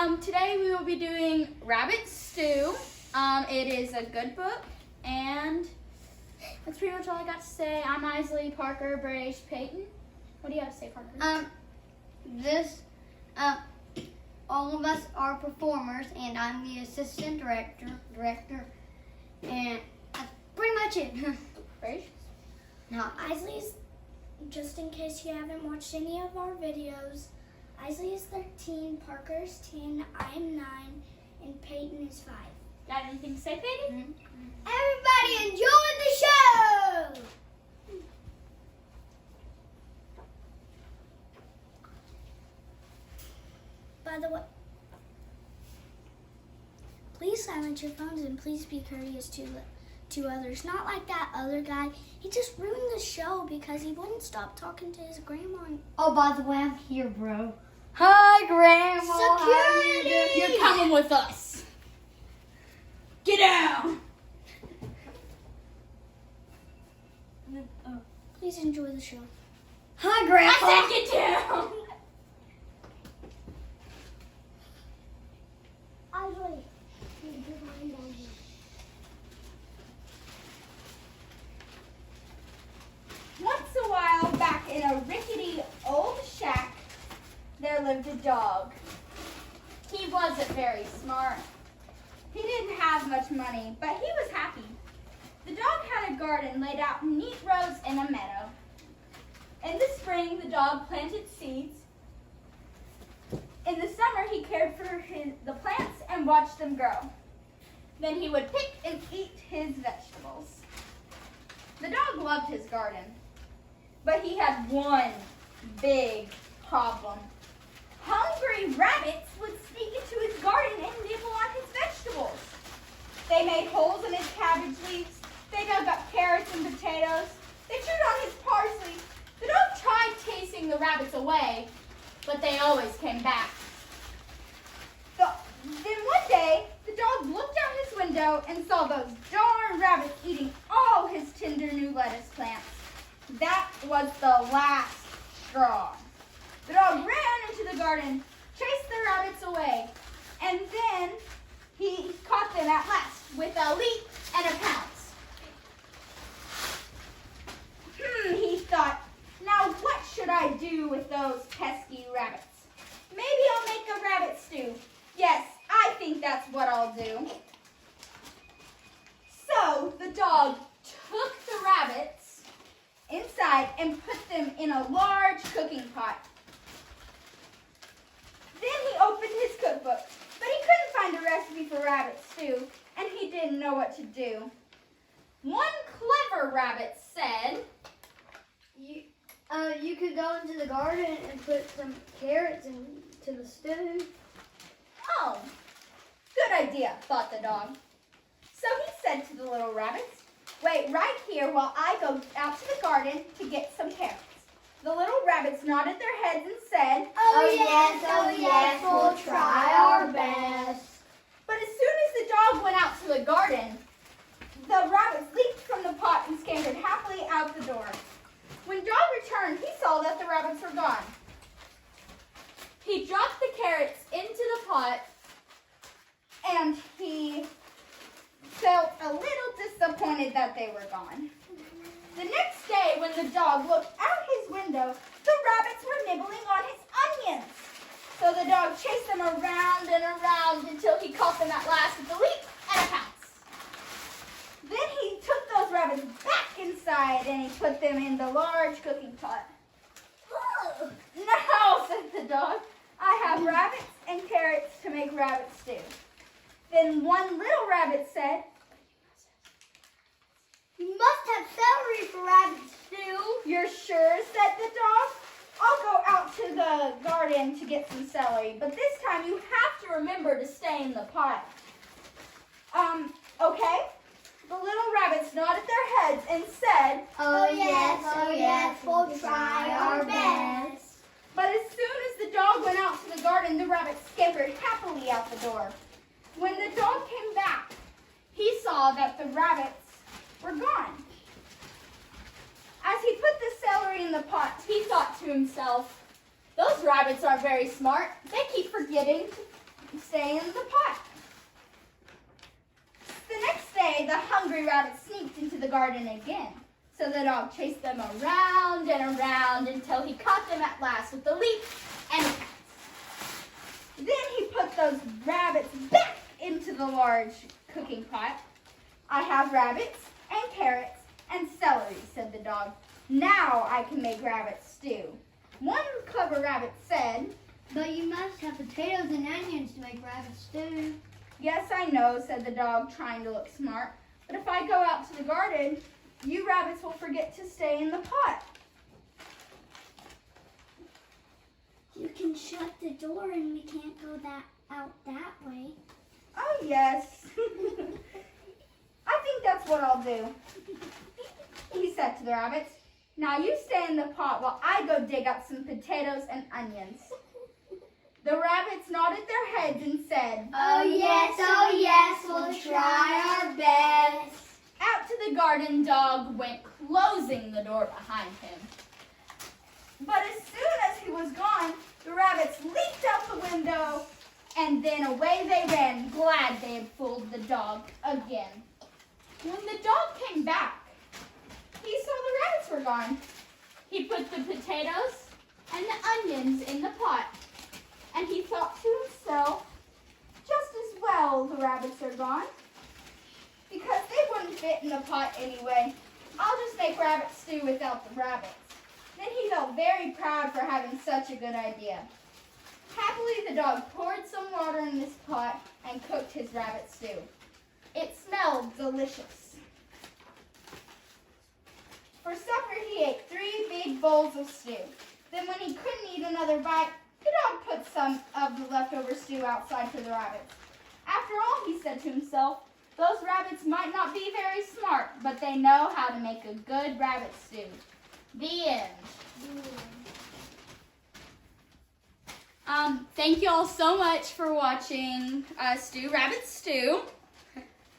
Today we will be doing Rabbit Stew. It is a good book, and that's pretty much all I got to say. I'm Isley, Parker, Braish, Peyton. What do you have to say, Parker? All of us are performers, and I'm the assistant director, and that's pretty much it. Braish? Now, Isley's, just in case you haven't watched any of our videos, Isley is 13, Parker is 10, I'm 9, and Peyton is 5. Got anything to say, Peyton? Everybody enjoy the show! By the way, please silence your phones and please be courteous to others. Not like that other guy. He just ruined the show because he wouldn't stop talking to his grandma. Oh, by the way, I'm here, bro. Hi, Grandma. Security! You're coming with us. Get down! Please enjoy the show. Hi, Grandpa. I said get down! Isley, Once a while, back in a rickety old shack, there lived a dog. He wasn't very smart. He didn't have much money, but he was happy. The dog had a garden laid out in neat rows in a meadow. In the spring, the dog planted seeds. In the summer, he cared for the plants and watched them grow. Then he would pick and eat his vegetables. The dog loved his garden, but he had one big problem. Hungry rabbits would sneak into his garden and nibble on his vegetables. They made holes in his cabbage leaves. They dug up carrots and potatoes. They chewed on his parsley. The dog tried chasing the rabbits away, but they always came back. Then one day, the dog looked out his window and saw those darn rabbits eating all his tender new lettuce plants. That was the last straw. The dog ran into the garden, chased the rabbits away, and then he caught them at last with a leap and a pounce. He thought, now what should I do with those pesky rabbits? Maybe I'll make a rabbit stew. Yes, I think that's what I'll do. So the dog took the rabbits inside and put them in a large cooking pot. Then he opened his cookbook, but he couldn't find a recipe for rabbit stew, and he didn't know what to do. One clever rabbit said, You could go into the garden and put some carrots into the stew. "Oh, good idea," thought the dog. So he said to the little rabbits, "Wait right here while I go out to the garden to get some carrots." The little rabbits nodded their heads and said, oh yes, we'll try our best. But as soon as the dog went out to the garden, the rabbits leaped from the pot and scampered happily out the door. When dog returned, he saw that the rabbits were gone. He dropped the carrots into the pot, and he felt a little disappointed that they were gone. The next day, when the dog looked out his window, the rabbits were nibbling on his onions. So the dog chased them around and around until he caught them at last with a leap and a pounce. Then he took those rabbits back inside and he put them in the large cooking pot. "Now," said the dog, "I have rabbits and carrots to make rabbit stew." Then one little rabbit said, You must have celery for rabbit stew. "You're sure?" said the dog. "I'll go out to the garden to get some celery, but this time you have to remember to stay in the pot." Okay? The little rabbits nodded their heads and said, Oh yes, we'll try our best. But as soon as the dog went out to the garden, the rabbits scampered happily out the door. When the dog came back, he saw that the rabbits were gone. As he put the celery in the pot, he thought to himself, "Those rabbits aren't very smart. They keep forgetting stay in the pot. The next day, the hungry rabbit sneaked into the garden again. So the dog chased them around and around until he caught them at last with the leaf and cats. Then he put those rabbits back into the large cooking pot. I have rabbits and carrots and celery, said the dog. Now I can make rabbit stew. One clever rabbit said, But you must have potatoes and onions to make rabbit stew. Yes, I know, said the dog, trying to look smart. But if I go out to the garden, you rabbits will forget to stay in the pot. You can shut the door and we can't go out that way. Oh, yes. I think that's what I'll do, he said to the rabbits. Now you stay in the pot while I go dig up some potatoes and onions. The rabbits nodded their heads and said, Oh yes, we'll try our best. Out to the garden dog went, closing the door behind him. But as soon as he was gone, the rabbits leaped out the window, and then away they ran, glad they had fooled the dog again. When the dog came back, he saw the rabbits were gone. He put the potatoes and the onions in the pot, and he thought to himself, just as well the rabbits are gone, because they wouldn't fit in the pot anyway. I'll just make rabbit stew without the rabbits. Then he felt very proud for having such a good idea. Happily, the dog poured some water in this pot and cooked his rabbit stew. It smelled delicious. For supper, he ate 3 big bowls of stew. Then when he couldn't eat another bite, the dog put some of the leftover stew outside for the rabbits. After all, he said to himself, those rabbits might not be very smart, but they know how to make a good rabbit stew. The end. Thank you all so much for watching us do Rabbit Stew.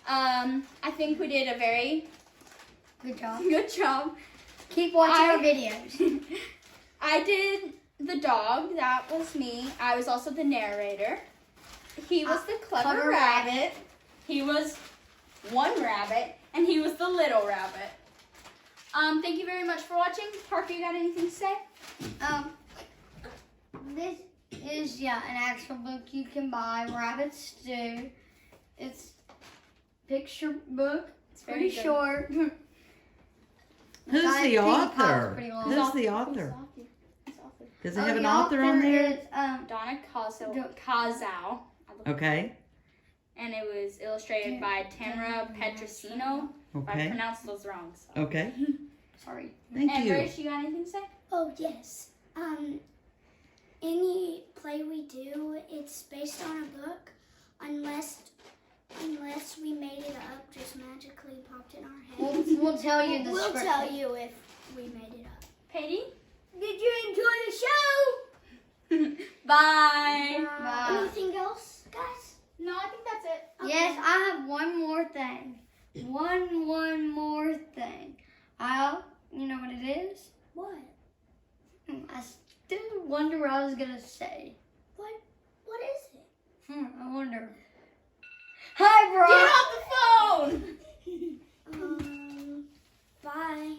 I think we did a very Good job. good job. Keep watching our videos. I did the dog. That was me. I was also the narrator. He was the clever clever rabbit. He was one rabbit, and he was the little rabbit. Thank you very much for watching. Parker, you got anything to say? This is an actual book you can buy, Rabbit Stew. It's picture book. It's very pretty good. short. Who's I the think author? pretty long. Who's the author? Who's the author? Does it have an author on there? Is, Donna Kazao. Okay. And it was illustrated by Tamara Petrosino. If I Okay. pronounced those wrong. So. Okay. sorry. Thank And you. Grace, you got anything to say? Oh, yes. Any play we do, it's based on a book, unless we made it up, just magically popped in our head. We'll tell you the We'll script. tell you if we made it up. Peyton? Did you enjoy the show? Bye. Bye. Anything else, guys? No, I think that's it. Yes, I have one more thing. One more thing. You know what it is? What? I still wonder what I was gonna say. What is it? I wonder. Hi, bro. Get off the phone! Bye.